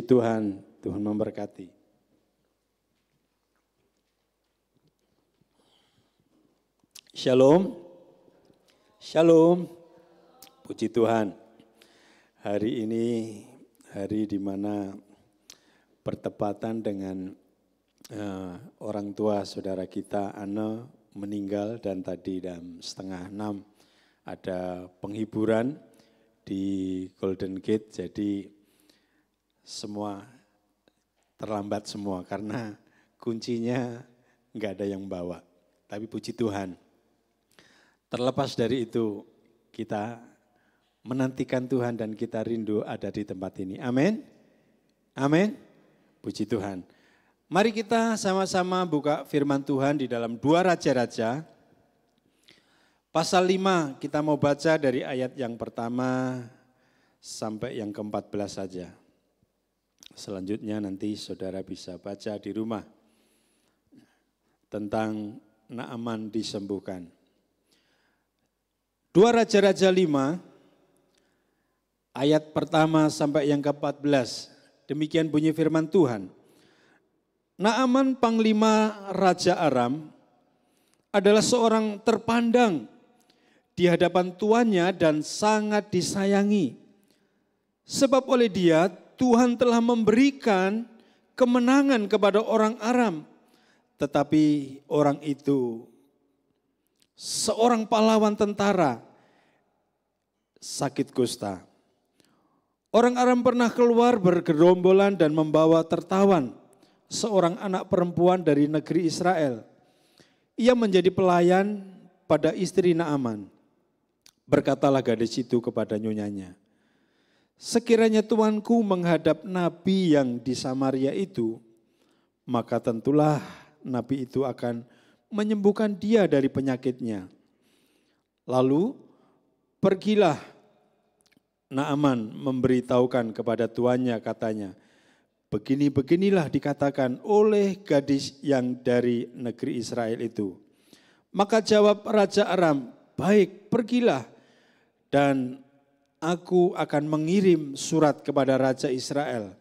Tuhan, Tuhan memberkati. Shalom, shalom, puji Tuhan. Hari ini hari di mana bertepatan dengan orang tua saudara kita Anne meninggal, dan tadi jam 5:30 ada penghiburan di Golden Gate, jadi semua terlambat semua karena kuncinya enggak ada yang bawa. Tapi puji Tuhan, terlepas dari itu kita menantikan Tuhan dan kita rindu ada di tempat ini. Amin. Amin. Puji Tuhan. Mari kita sama-sama buka firman Tuhan di dalam 2 Raja-Raja. Pasal 5 kita mau baca dari ayat yang pertama sampai yang ke-14 saja. Selanjutnya nanti saudara bisa baca di rumah tentang Naaman disembuhkan. 2 Raja-Raja 5 ayat pertama sampai yang ke-14. Demikian bunyi firman Tuhan. Naaman panglima Raja Aram adalah seorang terpandang di hadapan tuannya dan sangat disayangi. Sebab oleh dia Tuhan telah memberikan kemenangan kepada orang Aram. Tetapi orang itu seorang pahlawan tentara sakit kusta. Orang Aram pernah keluar bergerombolan dan membawa tertawan seorang anak perempuan dari negeri Israel. Ia menjadi pelayan pada istri Naaman. Berkatalah gadis itu kepada nyonyanya, sekiranya tuanku menghadap nabi yang di Samaria itu, maka tentulah nabi itu akan menyembuhkan dia dari penyakitnya. Lalu pergilah Naaman memberitahukan kepada tuannya, katanya, begini-beginilah dikatakan oleh gadis yang dari negeri Israel itu. Maka jawab Raja Aram, baik, pergilah, dan aku akan mengirim surat kepada Raja Israel.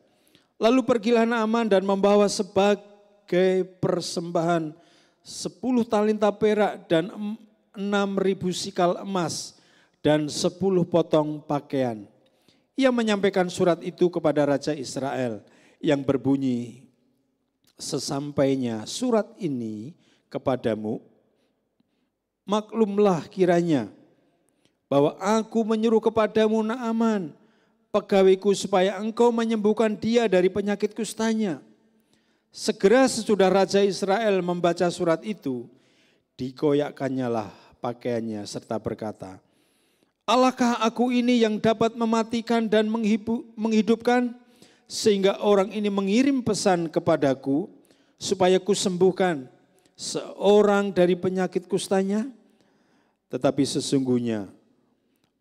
Lalu pergilah Naaman dan membawa sebagai persembahan 10 talenta perak dan 6.000 sikal emas dan 10 potong pakaian. Ia menyampaikan surat itu kepada Raja Israel yang berbunyi, sesampainya surat ini kepadamu, maklumlah kiranya bahwa aku menyuruh kepadamu Naaman, pegawaiku, supaya engkau menyembuhkan dia dari penyakit kustanya. Segera sesudah Raja Israel membaca surat itu, dikoyakkannyalah pakaiannya serta berkata, Allahkah aku ini yang dapat mematikan dan menghidupkan, sehingga orang ini mengirim pesan kepadaku supaya kusembuhkan seorang dari penyakit kustanya? Tetapi sesungguhnya,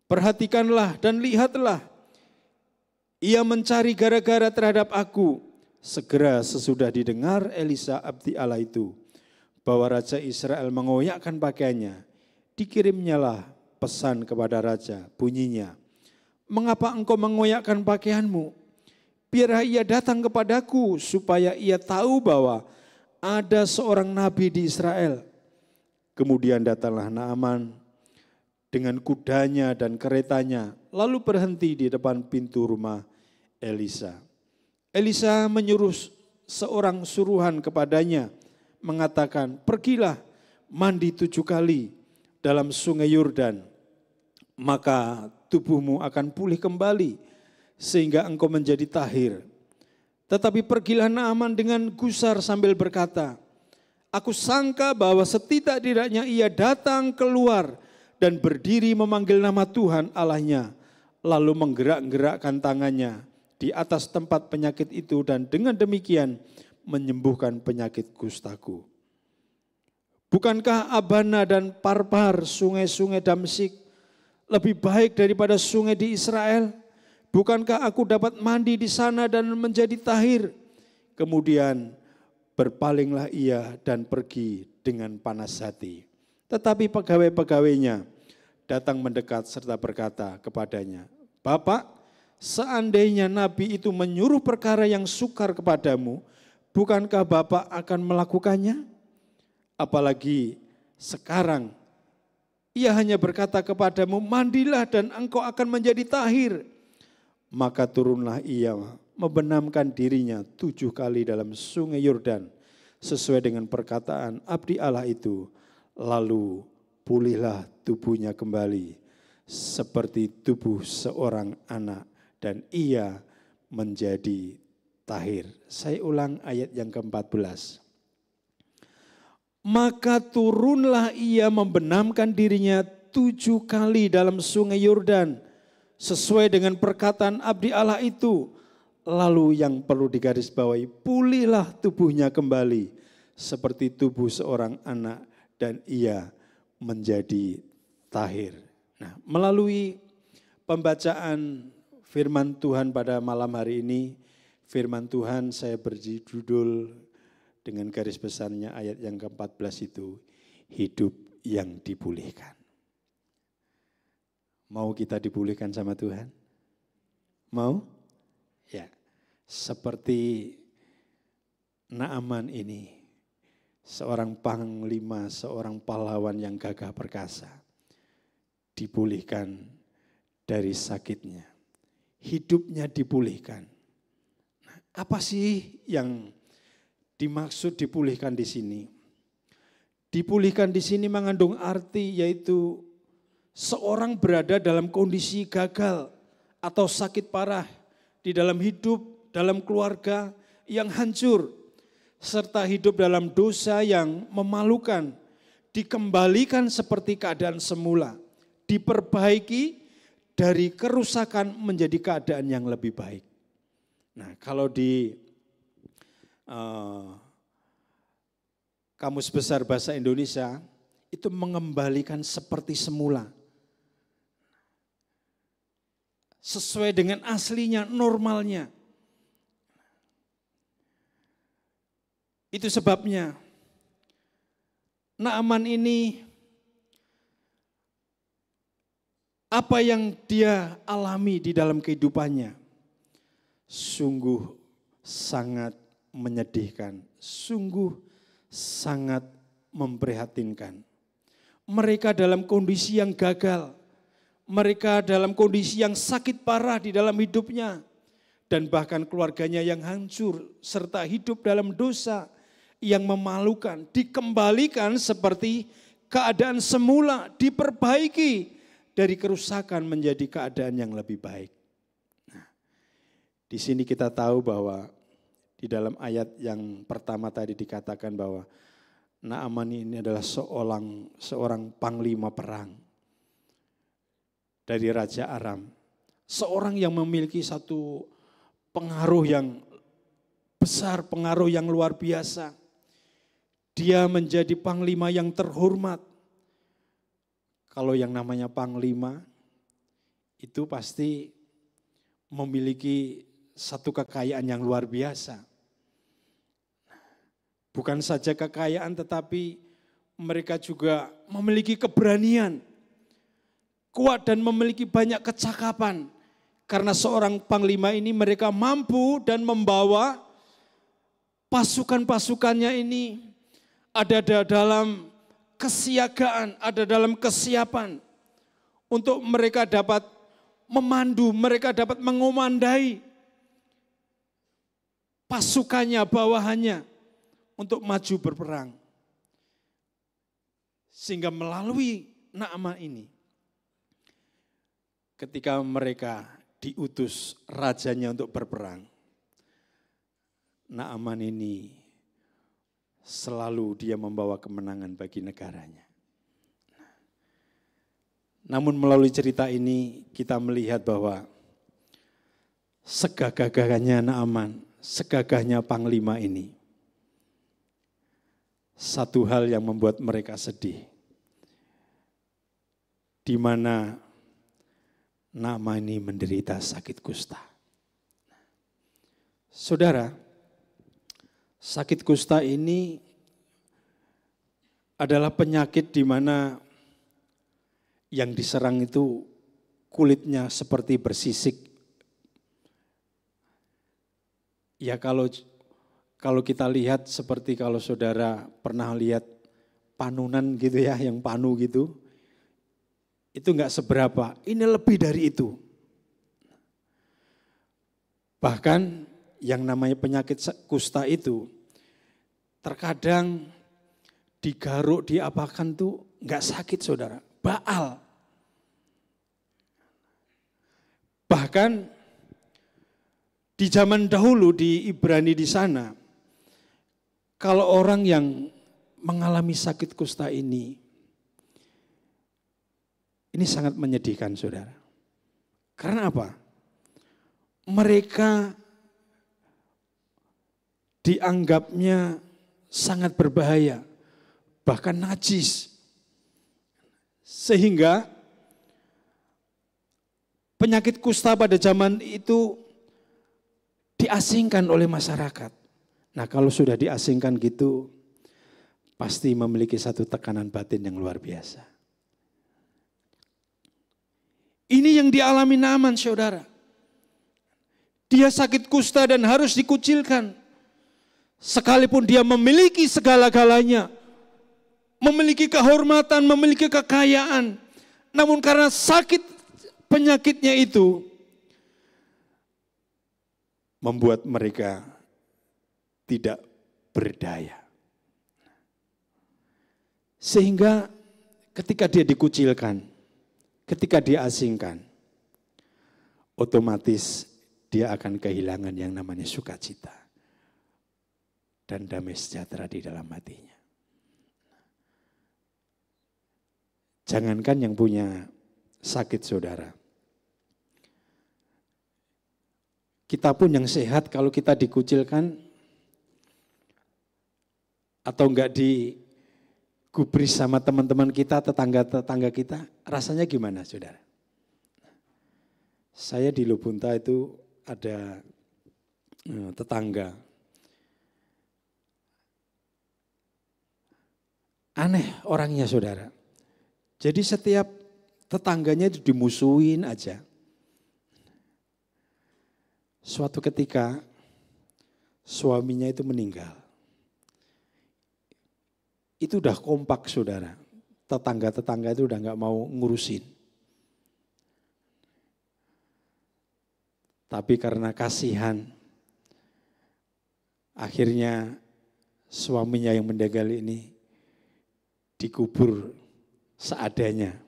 perhatikanlah dan lihatlah, ia mencari gara-gara terhadap aku. Segera sesudah didengar Elisa abdi Allah itu bahwa Raja Israel mengoyakkan pakaiannya, dikirimnyalah pesan kepada raja, bunyinya, mengapa engkau mengoyakkan pakaianmu? Biarlah ia datang kepadaku supaya ia tahu bahwa ada seorang nabi di Israel. Kemudian datanglah Naaman dengan kudanya dan keretanya, lalu berhenti di depan pintu rumah Elisa. Elisa menyuruh seorang suruhan kepadanya, mengatakan, pergilah mandi 7 kali dalam sungai Yordan, maka tubuhmu akan pulih kembali, sehingga engkau menjadi tahir. Tetapi pergilah Naaman dengan gusar sambil berkata, aku sangka bahwa setidak-tidaknya ia datang keluar dan berdiri memanggil nama Tuhan Allahnya, lalu menggerak-gerakkan tangannya di atas tempat penyakit itu dan dengan demikian menyembuhkan penyakit kustaku. Bukankah Abana dan Parpar, sungai-sungai Damsyik, lebih baik daripada sungai di Israel? Bukankah aku dapat mandi di sana dan menjadi tahir? Kemudian berpalinglah ia dan pergi dengan panas hati. Tetapi pegawai-pegawainya datang mendekat serta berkata kepadanya, Bapak, Seandainya nabi itu menyuruh perkara yang sukar kepadamu, bukankah Bapa akan melakukannya? Apalagi sekarang ia hanya berkata kepadamu, mandilah dan engkau akan menjadi tahir. Maka turunlah ia membenamkan dirinya 7 kali dalam sungai Yordan, sesuai dengan perkataan abdi Allah itu. Lalu pulihlah tubuhnya kembali seperti tubuh seorang anak, dan ia menjadi tahir. Saya ulang ayat yang ke-14. Maka turunlah ia membenamkan dirinya 7 kali dalam sungai Yordan, sesuai dengan perkataan abdi Allah itu. Lalu yang perlu digarisbawahi, pulihlah tubuhnya kembali seperti tubuh seorang anak, dan ia menjadi tahir. Nah, melalui pembacaan firman Tuhan pada malam hari ini, firman Tuhan saya beri judul dengan garis besarnya ayat yang ke-14 itu, hidup yang dipulihkan. Mau kita dipulihkan sama Tuhan? Mau? Ya, seperti Naaman ini, seorang panglima, seorang pahlawan yang gagah perkasa, dipulihkan dari sakitnya. Hidupnya dipulihkan. Nah, apa sih yang dimaksud dipulihkan di sini? Dipulihkan di sini mengandung arti, yaitu seorang berada dalam kondisi gagal atau sakit parah di dalam hidup, dalam keluarga yang hancur, serta hidup dalam dosa yang memalukan, dikembalikan seperti keadaan semula, diperbaiki dari kerusakan menjadi keadaan yang lebih baik. Nah, kalau di Kamus Besar Bahasa Indonesia itu mengembalikan seperti semula, sesuai dengan aslinya, normalnya. Itu sebabnya Naaman ini, apa yang dia alami di dalam kehidupannya sungguh sangat menyedihkan, sungguh sangat memprihatinkan. Mereka dalam kondisi yang gagal, mereka dalam kondisi yang sakit parah di dalam hidupnya, dan bahkan keluarganya yang hancur, serta hidup dalam dosa yang memalukan, dikembalikan seperti keadaan semula, diperbaiki dari kerusakan menjadi keadaan yang lebih baik. Nah, di sini kita tahu bahwa di dalam ayat yang pertama tadi dikatakan bahwa Naaman ini adalah seorang panglima perang dari Raja Aram. Seorang yang memiliki satu pengaruh yang besar, pengaruh yang luar biasa. Dia menjadi panglima yang terhormat. Kalau yang namanya panglima itu pasti memiliki satu kekayaan yang luar biasa. Bukan saja kekayaan, tetapi mereka juga memiliki keberanian, kuat dan memiliki banyak kecakapan. Karena seorang panglima ini mereka mampu dan membawa pasukan-pasukannya ini ada dalam kesiagaan, ada dalam kesiapan untuk mereka dapat memandu, mereka dapat mengomandai pasukannya, bawahannya untuk maju berperang. Sehingga melalui Naaman ini, ketika mereka diutus rajanya untuk berperang, Naaman ini selalu dia membawa kemenangan bagi negaranya. Namun melalui cerita ini kita melihat bahwa segagahnya Naaman, segagahnya panglima ini, satu hal yang membuat mereka sedih, di mana Naaman ini menderita sakit kusta. Saudara, sakit kusta ini adalah penyakit di mana yang diserang itu kulitnya seperti bersisik, Ya kalau kita lihat seperti kalau saudara pernah lihat panunan gitu ya, yang panu gitu, itu enggak seberapa, ini lebih dari itu. Bahkan yang namanya penyakit kusta itu, terkadang digaruk, diapakan tuh enggak sakit saudara, baal. Bahkan di zaman dahulu di Ibrani di sana, kalau orang yang mengalami sakit kusta ini sangat menyedihkan saudara. Karena apa? Mereka dianggapnya sangat berbahaya, bahkan najis. Sehingga penyakit kusta pada zaman itu diasingkan oleh masyarakat. Nah kalau sudah diasingkan gitu, pasti memiliki satu tekanan batin yang luar biasa. Ini yang dialami Naaman saudara. Dia sakit kusta dan harus dikucilkan. Sekalipun dia memiliki segala-galanya, memiliki kehormatan, memiliki kekayaan. Namun karena sakit penyakitnya itu, membuat mereka tidak berdaya. Sehingga ketika dia dikucilkan, ketika dia asingkan, otomatis dia akan kehilangan yang namanya sukacita dan damai sejahtera di dalam hatinya. Jangankan yang punya sakit saudara, kita pun yang sehat kalau kita dikucilkan atau enggak digubris sama teman-teman kita, tetangga-tetangga kita, rasanya gimana saudara? Saya di Lubunta itu ada tetangga. Aneh orangnya saudara. Jadi setiap tetangganya itu dimusuhin aja. Suatu ketika suaminya itu meninggal. Itu udah kompak saudara. Tetangga-tetangga itu udah gak mau ngurusin. Tapi karena kasihan, akhirnya suaminya yang meninggal ini dikubur seadanya.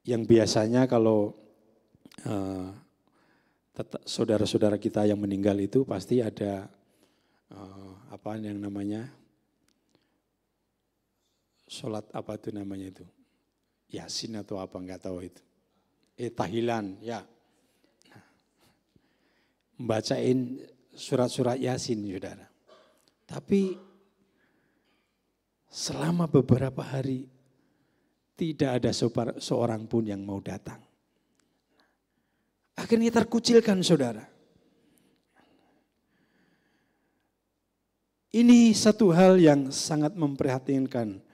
Yang biasanya kalau saudara-saudara kita yang meninggal itu pasti ada apa yang namanya sholat apa itu namanya itu. Yasin atau apa enggak tahu itu. Tahlilan ya. Nah, membacain surat-surat Yasin saudara. Tapi selama beberapa hari tidak ada seorang pun yang mau datang. Akhirnya terkucilkan saudara. Ini satu hal yang sangat memprihatinkan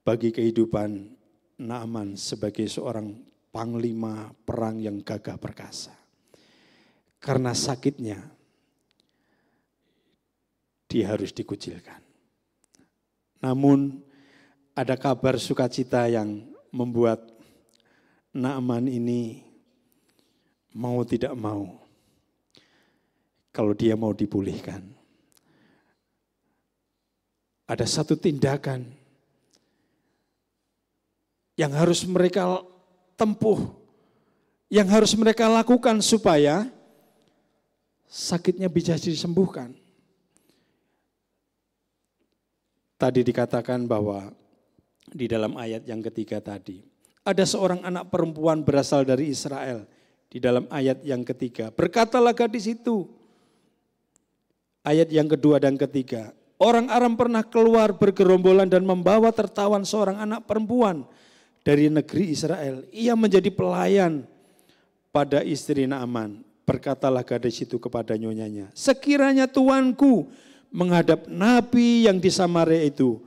bagi kehidupan Naaman sebagai seorang panglima perang yang gagah perkasa. Karena sakitnya, dia harus dikucilkan. Namun ada kabar sukacita yang membuat Naaman ini mau tidak mau. Kalau dia mau dipulihkan. Ada satu tindakan yang harus mereka tempuh, yang harus mereka lakukan supaya sakitnya bisa disembuhkan. Tadi dikatakan bahwa di dalam ayat yang ketiga tadi, ada seorang anak perempuan berasal dari Israel. Di dalam ayat yang ketiga, berkatalah gadis itu. Ayat yang kedua dan ketiga, orang Aram pernah keluar bergerombolan dan membawa tertawan seorang anak perempuan dari negeri Israel. Ia menjadi pelayan pada istri Naaman. Berkatalah gadis itu kepada nyonyanya, sekiranya tuanku menghadap nabi yang di Samaria itu,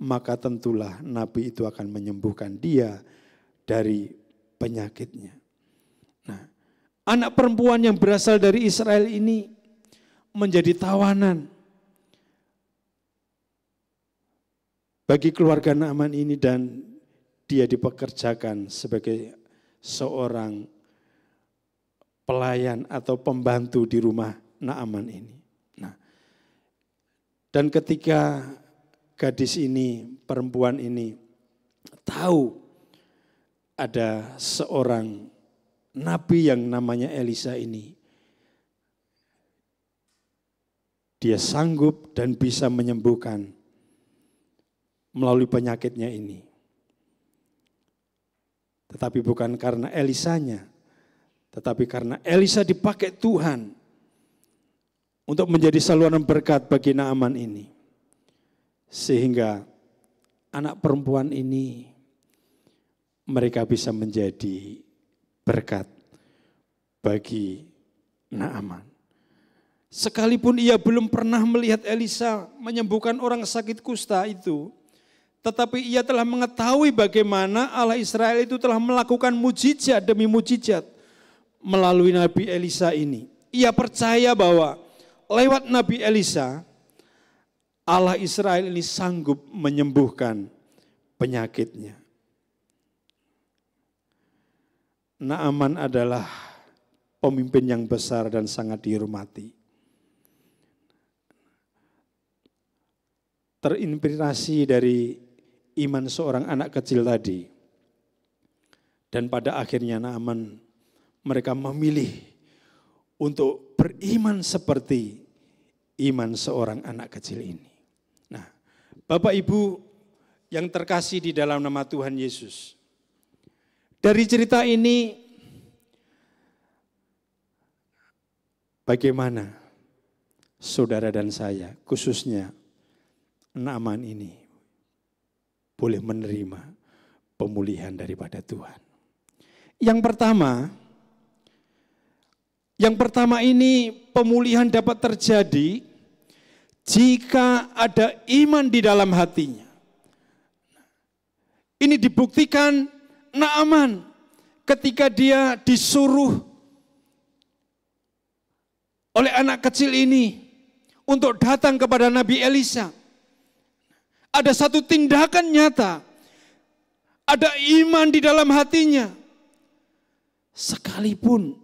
maka tentulah nabi itu akan menyembuhkan dia dari penyakitnya. Nah, anak perempuan yang berasal dari Israel ini menjadi tawanan bagi keluarga Naaman ini, dan dia dipekerjakan sebagai seorang pelayan atau pembantu di rumah Naaman ini. Nah, dan ketika gadis ini, perempuan ini tahu ada seorang nabi yang namanya Elisa ini, dia sanggup dan bisa menyembuhkan melalui penyakitnya ini. Tetapi bukan karena Elisanya, tetapi karena Elisa dipakai Tuhan untuk menjadi saluran berkat bagi Naaman ini. Sehingga anak perempuan ini, mereka bisa menjadi berkat bagi Naaman. Sekalipun ia belum pernah melihat Elisa menyembuhkan orang sakit kusta itu, tetapi ia telah mengetahui bagaimana Allah Israel itu telah melakukan mujizat demi mujizat melalui Nabi Elisa ini. Ia percaya bahwa lewat Nabi Elisa, Allah Israel ini sanggup menyembuhkan penyakitnya. Naaman adalah pemimpin yang besar dan sangat dihormati. Terinspirasi dari iman seorang anak kecil tadi. Dan pada akhirnya Naaman, mereka memilih untuk beriman seperti iman seorang anak kecil ini. Nah, Bapak Ibu yang terkasih di dalam nama Tuhan Yesus. Dari cerita ini, bagaimana saudara dan saya, khususnya Naaman ini, boleh menerima pemulihan daripada Tuhan. Yang pertama ini pemulihan dapat terjadi jika ada iman di dalam hatinya. Ini dibuktikan Naaman ketika dia disuruh oleh anak kecil ini untuk datang kepada Nabi Elisa. Ada satu tindakan nyata, ada iman di dalam hatinya. Sekalipun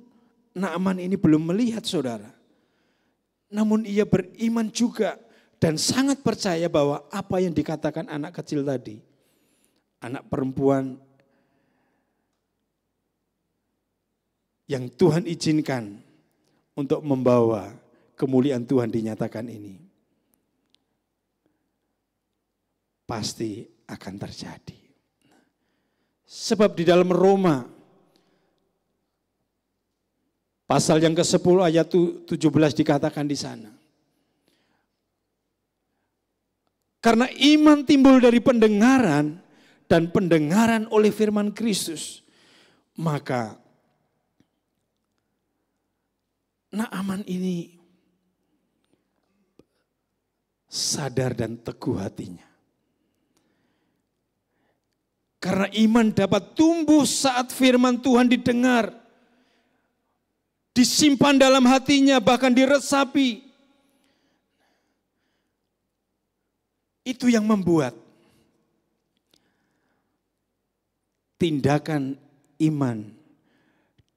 Naaman ini belum melihat saudara, namun ia beriman juga dan sangat percaya bahwa apa yang dikatakan anak kecil tadi, anak perempuan yang Tuhan izinkan untuk membawa kemuliaan Tuhan dinyatakan ini, pasti akan terjadi. Sebab di dalam Roma pasal yang ke-10 ayat 17 dikatakan di sana. Karena iman timbul dari pendengaran dan pendengaran oleh firman Kristus, maka Naaman ini sadar dan teguh hatinya. Karena iman dapat tumbuh saat firman Tuhan didengar, disimpan dalam hatinya, bahkan diresapi. Itu yang membuat tindakan iman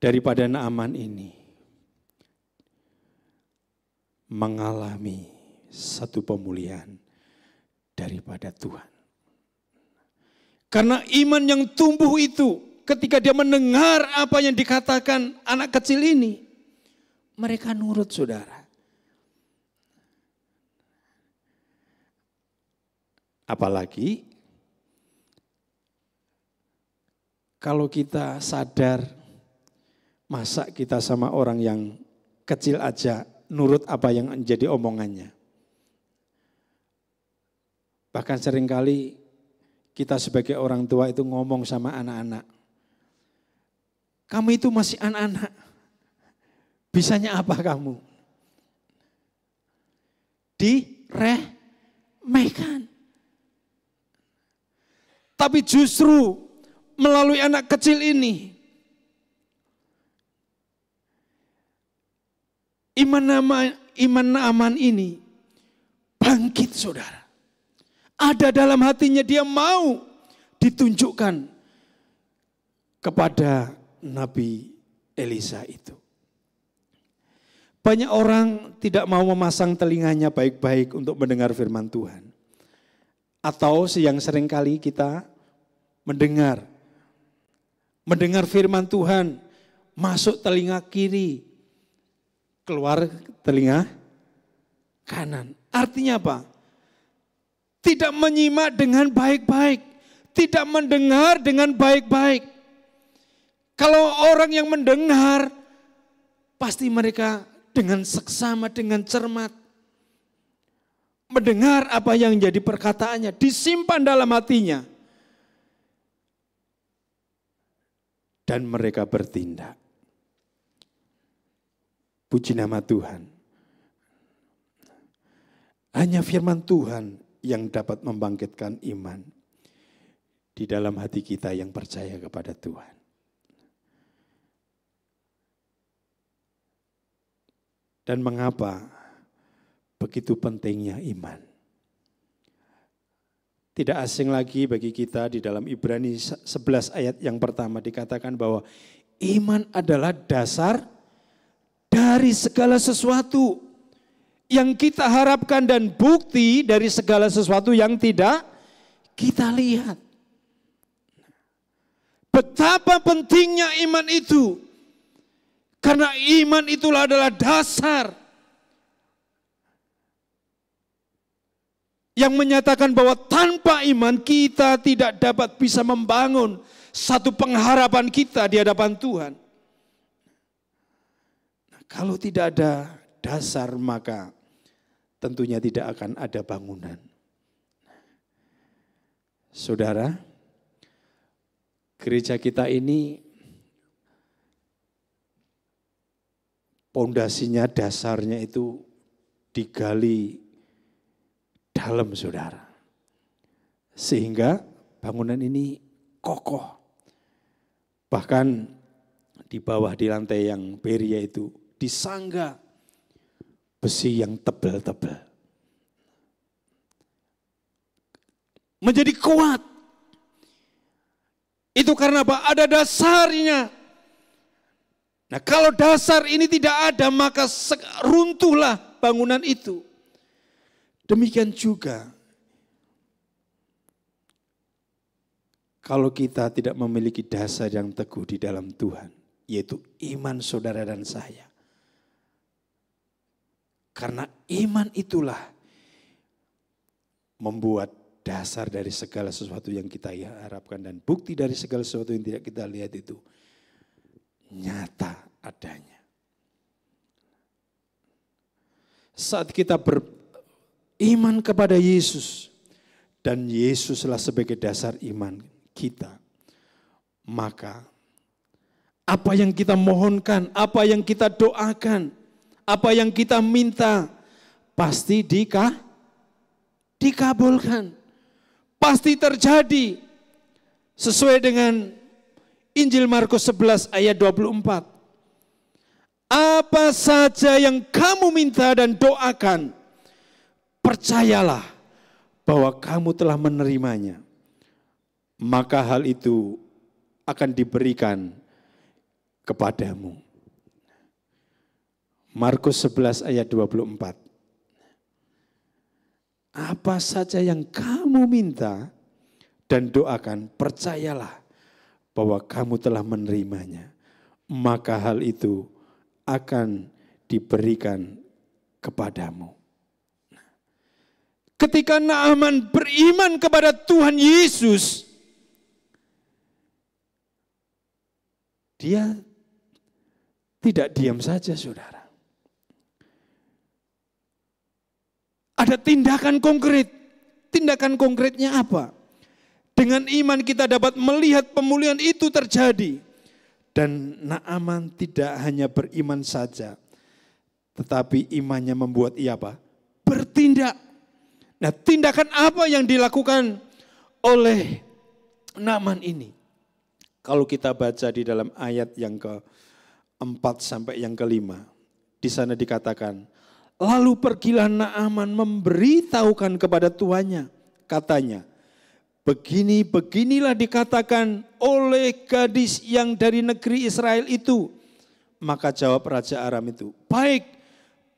daripada Naaman ini mengalami satu pemulihan daripada Tuhan. Karena iman yang tumbuh itu ketika dia mendengar apa yang dikatakan anak kecil ini, mereka nurut saudara. Apalagi kalau kita sadar, masa kita sama orang yang kecil aja nurut apa yang menjadi omongannya. Bahkan seringkali kita sebagai orang tua itu ngomong sama anak-anak, kamu itu masih anak-anak, bisanya apa kamu? Diremehkan. Tapi justru melalui anak kecil ini, Iman Naaman ini bangkit saudara. Ada dalam hatinya, dia mau ditunjukkan kepada Nabi Elisa itu. Banyak orang tidak mau memasang telinganya baik-baik untuk mendengar firman Tuhan. Atau yang seringkali kita mendengar firman Tuhan, masuk telinga kiri, keluar telinga kanan. Artinya apa? Tidak menyimak dengan baik-baik, tidak mendengar dengan baik-baik. Kalau orang yang mendengar, pasti mereka dengan seksama, dengan cermat. Mendengar apa yang jadi perkataannya, disimpan dalam hatinya. Dan mereka bertindak. Puji nama Tuhan. Hanya firman Tuhan yang dapat membangkitkan iman di dalam hati kita yang percaya kepada Tuhan. Dan mengapa begitu pentingnya iman? Tidak asing lagi bagi kita di dalam Ibrani 11 ayat yang pertama dikatakan bahwa iman adalah dasar dari segala sesuatu yang kita harapkan dan bukti dari segala sesuatu yang tidak kita lihat. Betapa pentingnya iman itu. Karena iman itulah adalah dasar yang menyatakan bahwa tanpa iman kita tidak dapat bisa membangun satu pengharapan kita di hadapan Tuhan. Nah, kalau tidak ada dasar maka tentunya tidak akan ada bangunan. Saudara, gereja kita ini pondasinya, dasarnya itu digali dalam saudara. Sehingga bangunan ini kokoh. Bahkan di bawah di lantai yang beria itu disangga besi yang tebal-tebal. Menjadi kuat. Itu karena apa? Ada dasarnya. Nah, kalau dasar ini tidak ada maka runtuhlah bangunan itu. Demikian juga kalau kita tidak memiliki dasar yang teguh di dalam Tuhan, yaitu iman saudara dan saya. Karena iman itulah membuat dasar dari segala sesuatu yang kita harapkan dan bukti dari segala sesuatu yang tidak kita lihat itu nyata adanya. Saat kita beriman kepada Yesus dan Yesuslah sebagai dasar iman kita, maka apa yang kita mohonkan, apa yang kita doakan, apa yang kita minta pasti dikabulkan. Pasti terjadi sesuai dengan Injil Markus 11 ayat 24. Apa saja yang kamu minta dan doakan, percayalah bahwa kamu telah menerimanya. Maka hal itu akan diberikan kepadamu. Markus 11 ayat 24. Apa saja yang kamu minta dan doakan, percayalah bahwa kamu telah menerimanya. Maka hal itu akan diberikan kepadamu. Ketika Naaman beriman kepada Tuhan Yesus, dia tidak diam saja, saudara. Ada tindakan konkret. Tindakan konkretnya apa? Dengan iman kita dapat melihat pemulihan itu terjadi. Dan Naaman tidak hanya beriman saja, tetapi imannya membuat ia apa? Bertindak. Nah, tindakan apa yang dilakukan oleh Naaman ini? Kalau kita baca di dalam ayat yang ke-4 sampai yang ke-5. Di sana dikatakan, lalu pergilah Naaman memberitahukan kepada tuannya. Katanya, beginilah dikatakan oleh gadis yang dari negeri Israel itu. Maka jawab Raja Aram itu, baik,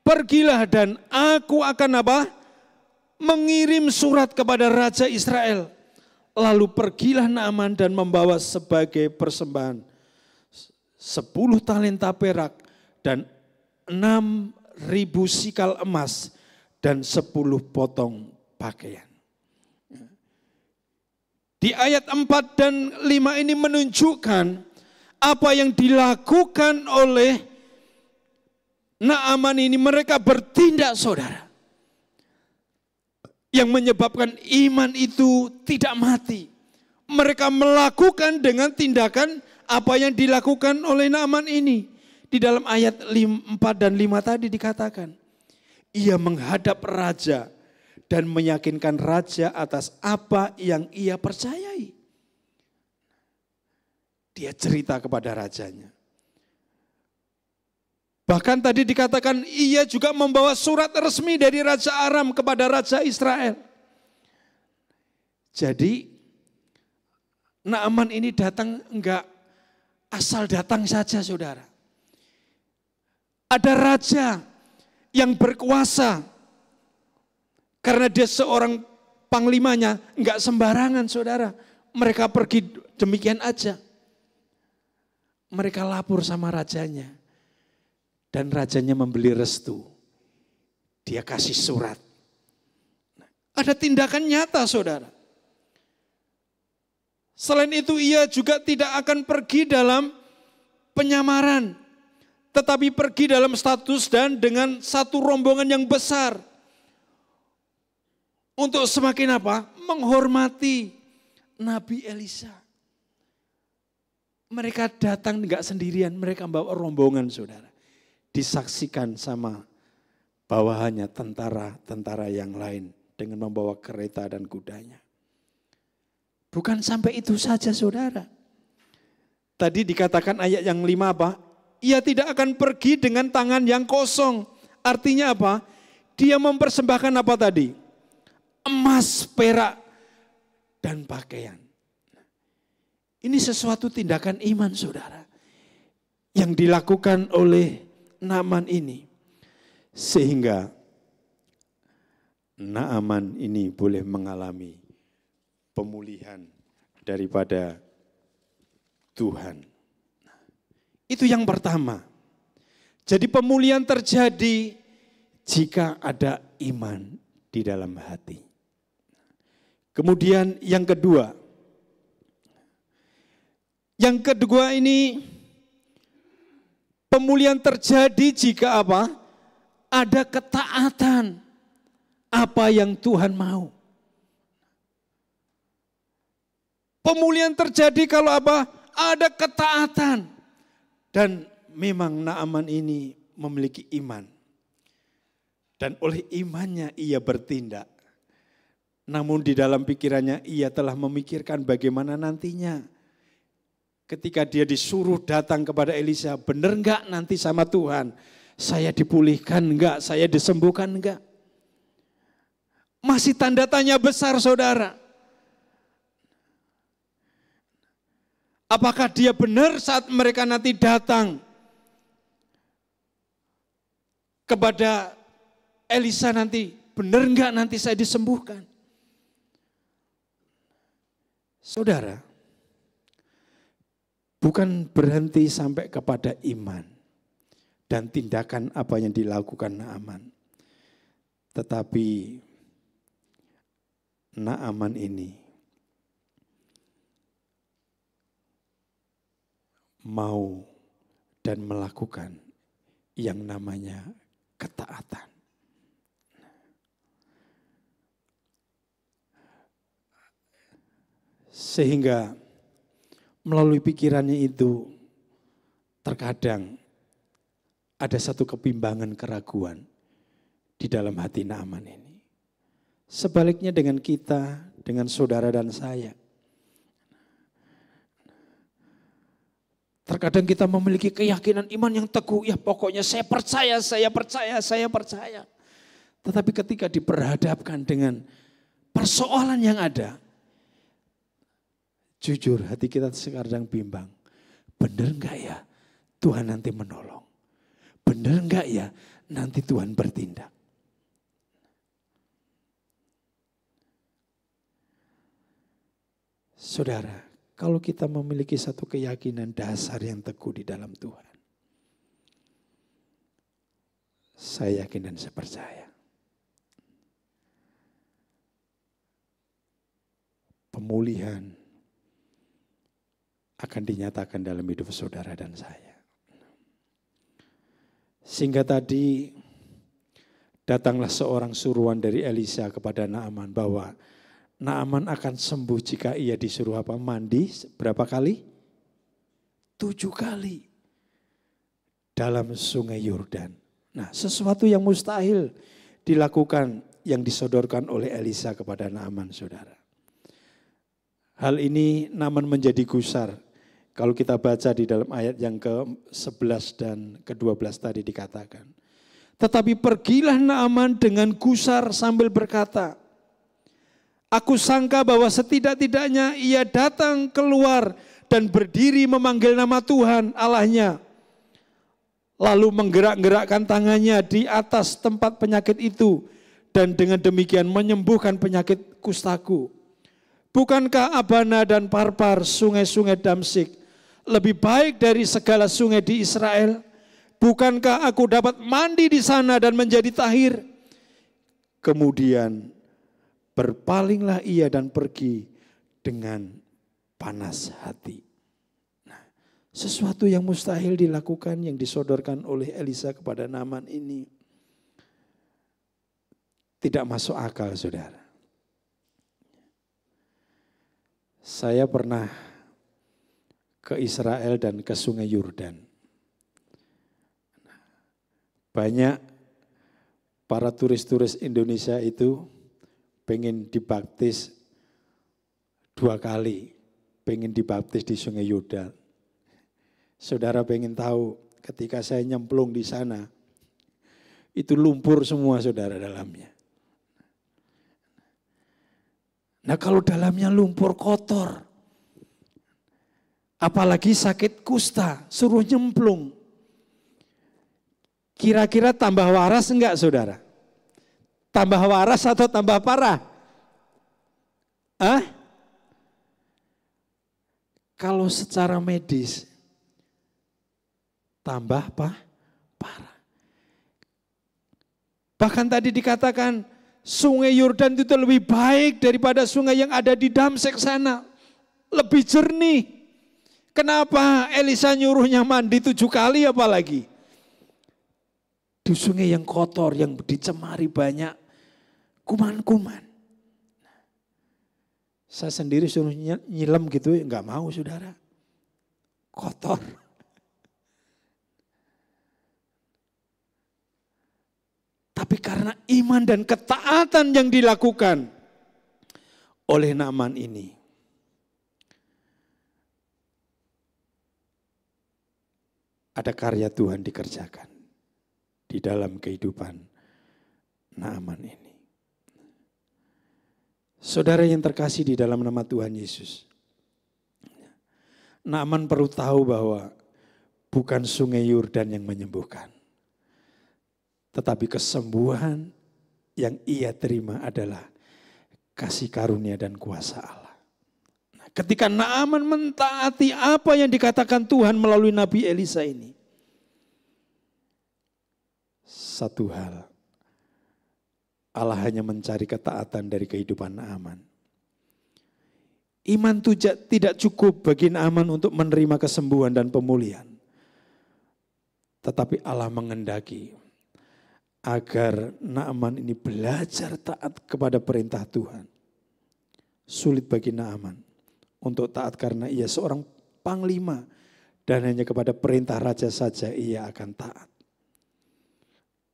pergilah dan aku akan apa? Mengirim surat kepada Raja Israel. Lalu pergilah Naaman dan membawa sebagai persembahan 10 talenta perak dan 6.000 sikal emas dan 10 potong pakaian. Di ayat 4 dan 5 ini menunjukkan apa yang dilakukan oleh Naaman ini, mereka bertindak saudara. Yang menyebabkan iman itu tidak mati. Mereka melakukan dengan tindakan apa yang dilakukan oleh Naaman ini. Di dalam ayat 4 dan 5 tadi dikatakan, ia menghadap raja dan meyakinkan raja atas apa yang ia percayai. Dia cerita kepada rajanya. Bahkan tadi dikatakan ia juga membawa surat resmi dari Raja Aram kepada Raja Israel. Jadi Naaman ini datang enggak asal datang saja saudara. Ada raja yang berkuasa. Karena dia seorang panglimanya, enggak sembarangan saudara. Mereka pergi demikian aja. Mereka lapor sama rajanya. Dan rajanya membeli restu. Dia kasih surat. Ada tindakan nyata saudara. Selain itu ia juga tidak akan pergi dalam penyamaran. Tetapi pergi dalam status dan dengan satu rombongan yang besar. Untuk semakin apa? Menghormati Nabi Elisa. Mereka datang enggak sendirian, mereka bawa rombongan saudara. Disaksikan sama bawahannya tentara-tentara yang lain dengan membawa kereta dan kudanya. Bukan sampai itu saja saudara. Tadi dikatakan ayat yang 5 apa? Ia tidak akan pergi dengan tangan yang kosong. Artinya apa? Dia mempersembahkan apa tadi? Emas, perak, dan pakaian. Ini sesuatu tindakan iman saudara. Yang dilakukan oleh Naaman ini. Sehingga Naaman ini boleh mengalami pemulihan daripada Tuhan. Itu yang pertama. Jadi pemulihan terjadi jika ada iman di dalam hati. Kemudian yang kedua. Yang kedua ini pemulihan terjadi jika apa? Ada ketaatan apa yang Tuhan mau. Pemulihan terjadi kalau apa? Ada ketaatan. Dan memang Naaman ini memiliki iman. Dan oleh imannya ia bertindak. Namun di dalam pikirannya ia telah memikirkan bagaimana nantinya. Ketika dia disuruh datang kepada Elisa, benar enggak nanti sama Tuhan? Saya dipulihkan enggak? Saya disembuhkan enggak? Masih tanda tanya besar saudara. Apakah dia benar saat mereka nanti datang kepada Elisa nanti? Benar enggak nanti saya disembuhkan? Saudara, bukan berhenti sampai kepada iman dan tindakan apa yang dilakukan Naaman. Tetapi Naaman ini mau dan melakukan yang namanya ketaatan. Sehingga melalui pikirannya itu terkadang ada satu kebimbangan, keraguan di dalam hati Naaman ini. Sebaliknya dengan kita, dengan saudara dan saya. Terkadang kita memiliki keyakinan iman yang teguh, ya pokoknya saya percaya, saya percaya, saya percaya. Tetapi ketika diperhadapkan dengan persoalan yang ada, jujur hati kita sekarang bimbang. Benar enggak ya Tuhan nanti menolong? Benar enggak ya nanti Tuhan bertindak? Saudara, kalau kita memiliki satu keyakinan dasar yang teguh di dalam Tuhan, saya yakin dan saya percaya, pemulihan akan dinyatakan dalam hidup saudara dan saya. Sehingga tadi datanglah seorang suruhan dari Elisa kepada Naaman bahwa Naaman akan sembuh jika ia disuruh apa? Mandi berapa kali? 7 kali dalam sungai Yordan. Nah, sesuatu yang mustahil dilakukan yang disodorkan oleh Elisa kepada Naaman, saudara. Hal ini Naaman menjadi gusar. Kalau kita baca di dalam ayat yang ke-11 dan ke-12 tadi dikatakan. Tetapi pergilah Naaman dengan gusar sambil berkata, aku sangka bahwa setidak-tidaknya ia datang keluar dan berdiri memanggil nama Tuhan Allahnya. Lalu menggerak-gerakkan tangannya di atas tempat penyakit itu. Dan dengan demikian menyembuhkan penyakit kustaku. Bukankah Abana dan Parpar, sungai-sungai Damsik, lebih baik dari segala sungai di Israel? Bukankah aku dapat mandi di sana dan menjadi tahir? Kemudian berpalinglah ia dan pergi dengan panas hati. Nah, sesuatu yang mustahil dilakukan yang disodorkan oleh Elisa kepada Naaman ini tidak masuk akal, saudara. Saya pernah ke Israel dan ke sungai Yordan. Banyak para turis-turis Indonesia itu pengen dibaptis 2 kali, pengen dibaptis di sungai Yordan. Saudara pengen tahu ketika saya nyemplung di sana, itu lumpur semua saudara dalamnya. Nah kalau dalamnya lumpur kotor, apalagi sakit kusta, suruh nyemplung. Kira-kira tambah waras enggak saudara? Tambah waras atau tambah parah? Kalau secara medis, tambah parah. Bahkan tadi dikatakan sungai Yordan itu lebih baik daripada sungai yang ada di Damsik sana. Lebih jernih. Kenapa Elisa nyuruhnya mandi 7 kali apalagi? Di sungai yang kotor, yang dicemari banyak kuman-kuman. Saya sendiri suruh nyilam gitu, enggak mau saudara. Kotor. Tapi karena iman dan ketaatan yang dilakukan oleh Naaman ini, ada karya Tuhan dikerjakan di dalam kehidupan Naaman ini. Saudara yang terkasih di dalam nama Tuhan Yesus, Naaman perlu tahu bahwa bukan sungai Yordan yang menyembuhkan, tetapi kesembuhan yang ia terima adalah kasih karunia dan kuasa Allah. Nah, ketika Naaman mentaati apa yang dikatakan Tuhan melalui Nabi Elisa ini, satu hal, Allah hanya mencari ketaatan dari kehidupan Naaman. Iman tidak cukup bagi Naaman untuk menerima kesembuhan dan pemulihan. Tetapi Allah mengendaki agar Naaman ini belajar taat kepada perintah Tuhan. Sulit bagi Naaman untuk taat karena ia seorang panglima dan hanya kepada perintah raja saja ia akan taat.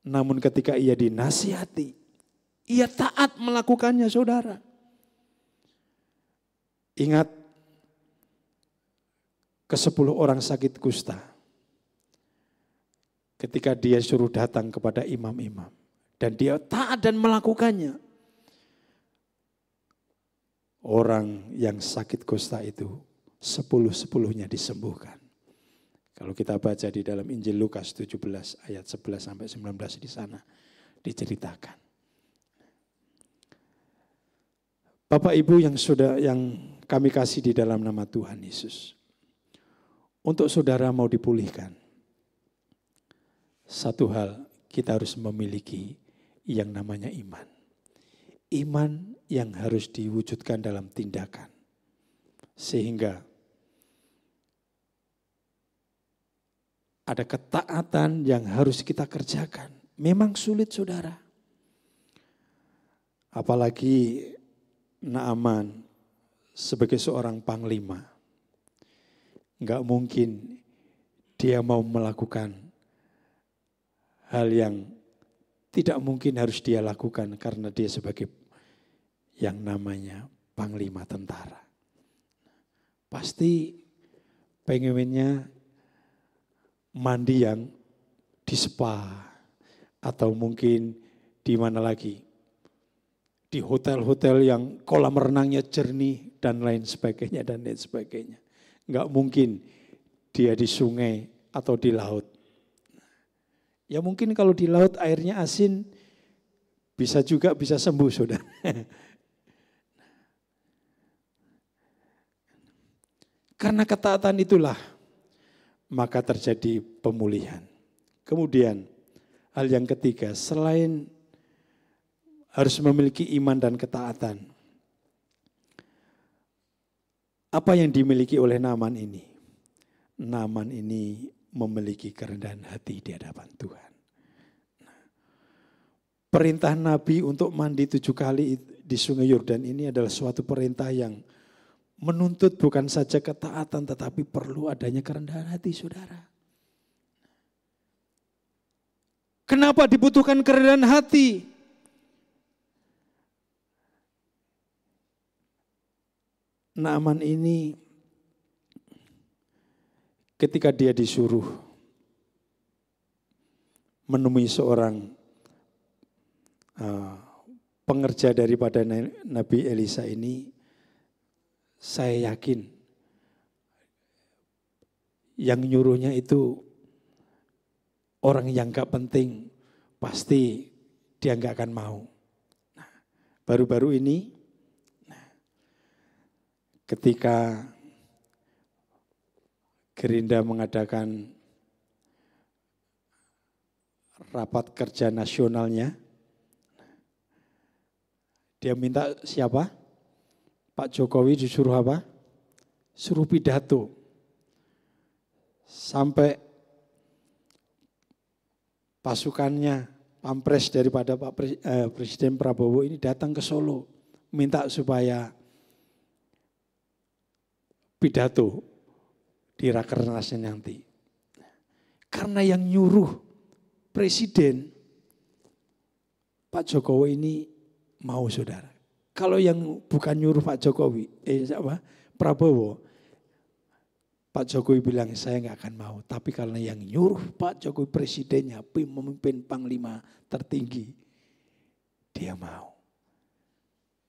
Namun ketika ia dinasihati, ia taat melakukannya saudara. Ingat ke-10 orang sakit kusta. Ketika dia suruh datang kepada imam-imam. Dan dia taat dan melakukannya. Orang yang sakit kusta itu 10-10-nya disembuhkan. Kalau kita baca di dalam Injil Lukas 17 ayat 11 sampai 19 di sana diceritakan. Bapak Ibu yang kami kasih di dalam nama Tuhan Yesus. Untuk saudara mau dipulihkan. Satu hal kita harus memiliki yang namanya iman. Iman yang harus diwujudkan dalam tindakan. Sehingga ada ketaatan yang harus kita kerjakan. Memang sulit saudara. Apalagi Naaman sebagai seorang panglima. Enggak mungkin dia mau melakukan hal yang tidak mungkin harus dia lakukan karena dia sebagai yang namanya panglima tentara. Pasti pengennya mandi yang di spa atau mungkin di mana lagi, di hotel-hotel yang kolam renangnya jernih dan lain sebagainya dan lain sebagainya. Enggak mungkin dia di sungai atau di laut. Ya mungkin kalau di laut airnya asin bisa juga bisa sembuh saudara. Karena ketaatan itulah maka terjadi pemulihan. Kemudian hal yang ketiga, selain harus memiliki iman dan ketaatan, apa yang dimiliki oleh Naaman ini? Naaman ini memiliki kerendahan hati di hadapan Tuhan. Perintah Nabi untuk mandi 7 kali di Sungai Yordan ini adalah suatu perintah yang menuntut bukan saja ketaatan tetapi perlu adanya kerendahan hati saudara. Kenapa dibutuhkan kerendahan hati? Naaman ini ketika dia disuruh menemui seorang pengerja daripada Nabi Elisa ini, saya yakin yang nyuruhnya itu orang yang gak penting, pasti dia gak akan mau. Nah, baru-baru ini ketika Gerindra mengadakan rapat kerja nasionalnya, dia minta siapa? Pak Jokowi disuruh apa? Suruh pidato. Sampai pasukannya, pampres daripada Presiden Prabowo ini datang ke Solo. Minta supaya pidato di Rakernasnya nanti. Karena yang nyuruh Presiden, Pak Jokowi ini mau saudara. Kalau yang bukan nyuruh Pak Jokowi, Prabowo, Pak Jokowi bilang saya nggak akan mau. Tapi karena yang nyuruh Pak Jokowi presidennya, memimpin panglima tertinggi, dia mau.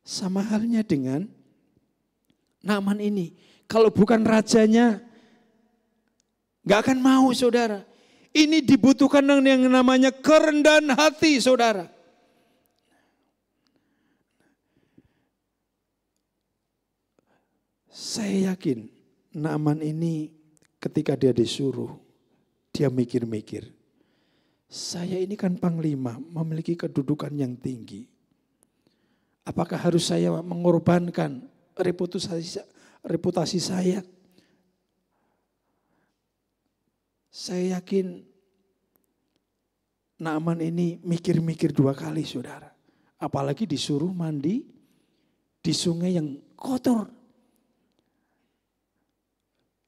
Sama halnya dengan Naaman ini. Kalau bukan rajanya, nggak akan mau saudara. Ini dibutuhkan yang namanya kerendahan hati saudara. Saya yakin Naaman ini ketika dia disuruh, dia mikir-mikir. Saya ini kan panglima, memiliki kedudukan yang tinggi. Apakah harus saya mengorbankan reputasi saya? Saya yakin Naaman ini mikir-mikir 2 kali saudara. Apalagi disuruh mandi di sungai yang kotor.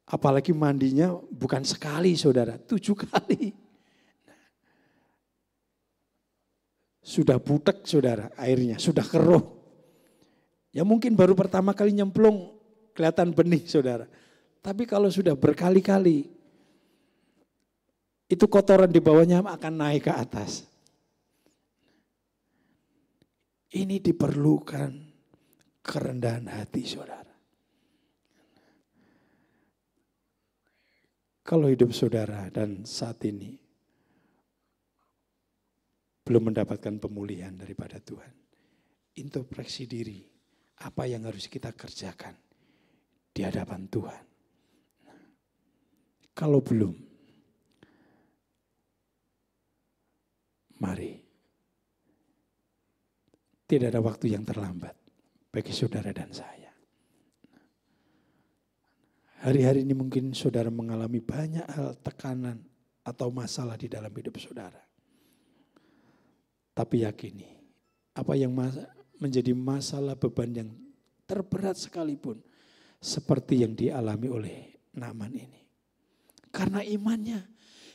Apalagi mandinya bukan sekali saudara, 7 kali. Sudah butek saudara airnya, sudah keruh. Ya mungkin baru pertama kali nyemplung kelihatan benih saudara. Tapi kalau sudah berkali-kali, itu kotoran di bawahnya akan naik ke atas. Ini diperlukan kerendahan hati saudara. Kalau hidup saudara dan saat ini belum mendapatkan pemulihan daripada Tuhan, introspeksi diri, apa yang harus kita kerjakan di hadapan Tuhan. Kalau belum, mari, tidak ada waktu yang terlambat bagi saudara dan saya. Hari-hari ini mungkin saudara mengalami banyak hal tekanan atau masalah di dalam hidup saudara. Tapi yakini, apa yang menjadi masalah beban yang terberat sekalipun, seperti yang dialami oleh Naaman ini. Karena imannya,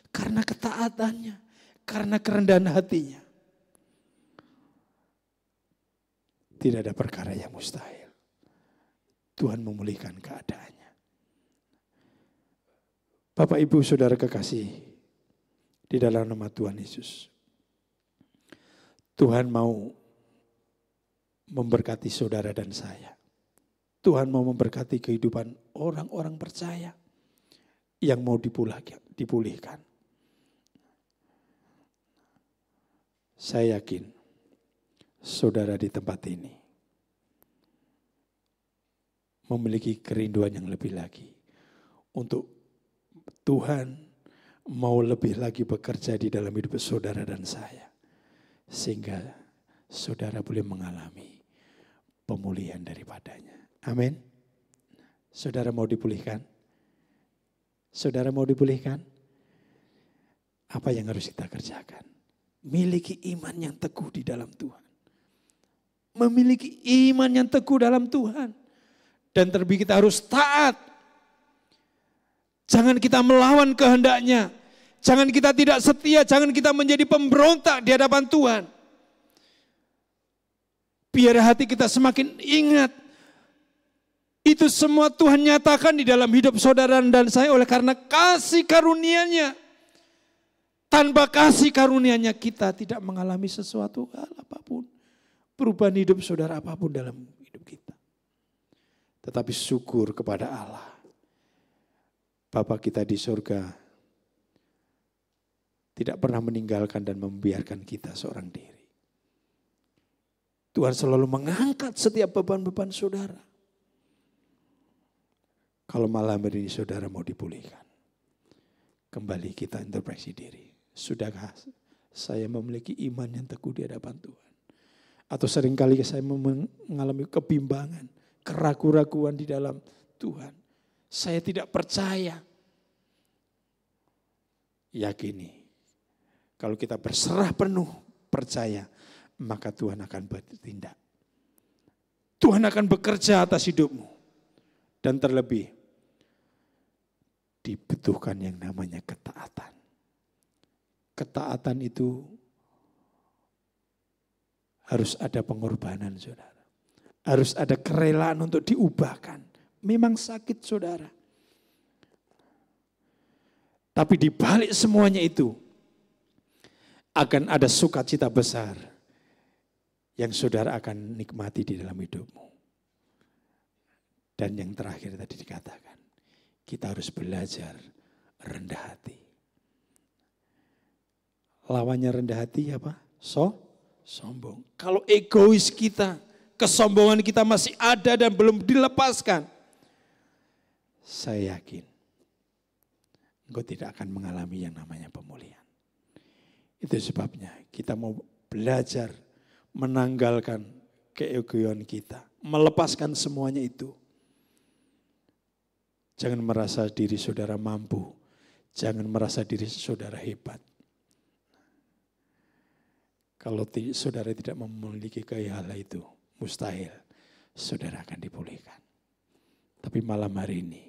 karena ketaatannya, karena kerendahan hatinya. Tidak ada perkara yang mustahil. Tuhan memulihkan keadaannya. Bapak Ibu Saudara kekasih di dalam nama Tuhan Yesus. Tuhan mau memberkati saudara dan saya. Tuhan mau memberkati kehidupan orang-orang percaya yang mau dipulihkan. Saya yakin saudara di tempat ini memiliki kerinduan yang lebih lagi untuk Tuhan mau lebih lagi bekerja di dalam hidup saudara dan saya. Sehingga saudara boleh mengalami pemulihan daripadanya. Amin. Saudara mau dipulihkan? Saudara mau dipulihkan? Apa yang harus kita kerjakan? Miliki iman yang teguh di dalam Tuhan. Memiliki iman yang teguh dalam Tuhan. Dan terlebih kita harus taat. Jangan kita melawan kehendaknya. Jangan kita tidak setia, jangan kita menjadi pemberontak di hadapan Tuhan. Biar hati kita semakin ingat. Itu semua Tuhan nyatakan di dalam hidup saudara dan saya oleh karena kasih karunia-Nya. Tanpa kasih karunia-Nya kita tidak mengalami sesuatu hal apapun. Perubahan hidup saudara apapun dalam hidup kita. Tetapi syukur kepada Allah. Bapa kita di surga tidak pernah meninggalkan dan membiarkan kita seorang diri. Tuhan selalu mengangkat setiap beban-beban saudara. Kalau malam ini saudara mau dipulihkan, kembali kita introspeksi diri. Sudahkah saya memiliki iman yang teguh di hadapan Tuhan? Atau seringkali saya mengalami kebimbangan, keraguan-raguan di dalam Tuhan. Saya tidak percaya. Yakini, kalau kita berserah penuh percaya, maka Tuhan akan bertindak. Tuhan akan bekerja atas hidupmu. Dan terlebih, dibutuhkan yang namanya ketaatan. Ketaatan itu harus ada pengorbanan, saudara. Harus ada kerelaan untuk diubahkan. Memang sakit, saudara. Tapi di balik semuanya itu akan ada sukacita besar yang saudara akan nikmati di dalam hidupmu. Dan yang terakhir tadi dikatakan, kita harus belajar rendah hati. Lawannya rendah hati apa? Sombong. Kalau egois kita, kesombongan kita masih ada dan belum dilepaskan, saya yakin engkau tidak akan mengalami yang namanya pemulihan. Itu sebabnya kita mau belajar menanggalkan keegoan kita, melepaskan semuanya itu. Jangan merasa diri saudara mampu, jangan merasa diri saudara hebat. Kalau saudara tidak memiliki kehala itu, mustahil saudara akan dipulihkan. Tapi malam hari ini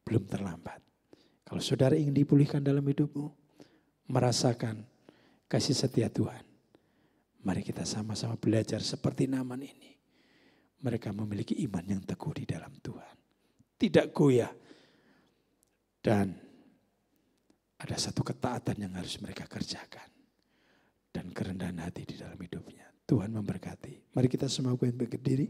belum terlambat. Kalau saudara ingin dipulihkan dalam hidupmu, merasakan kasih setia Tuhan, mari kita sama-sama belajar seperti Naaman ini. Mereka memiliki iman yang teguh di dalam Tuhan. Tidak goyah Dan ada satu ketaatan yang harus mereka kerjakan. Dan kerendahan hati di dalam hidupnya. Tuhan memberkati. Mari kita semua berdiri.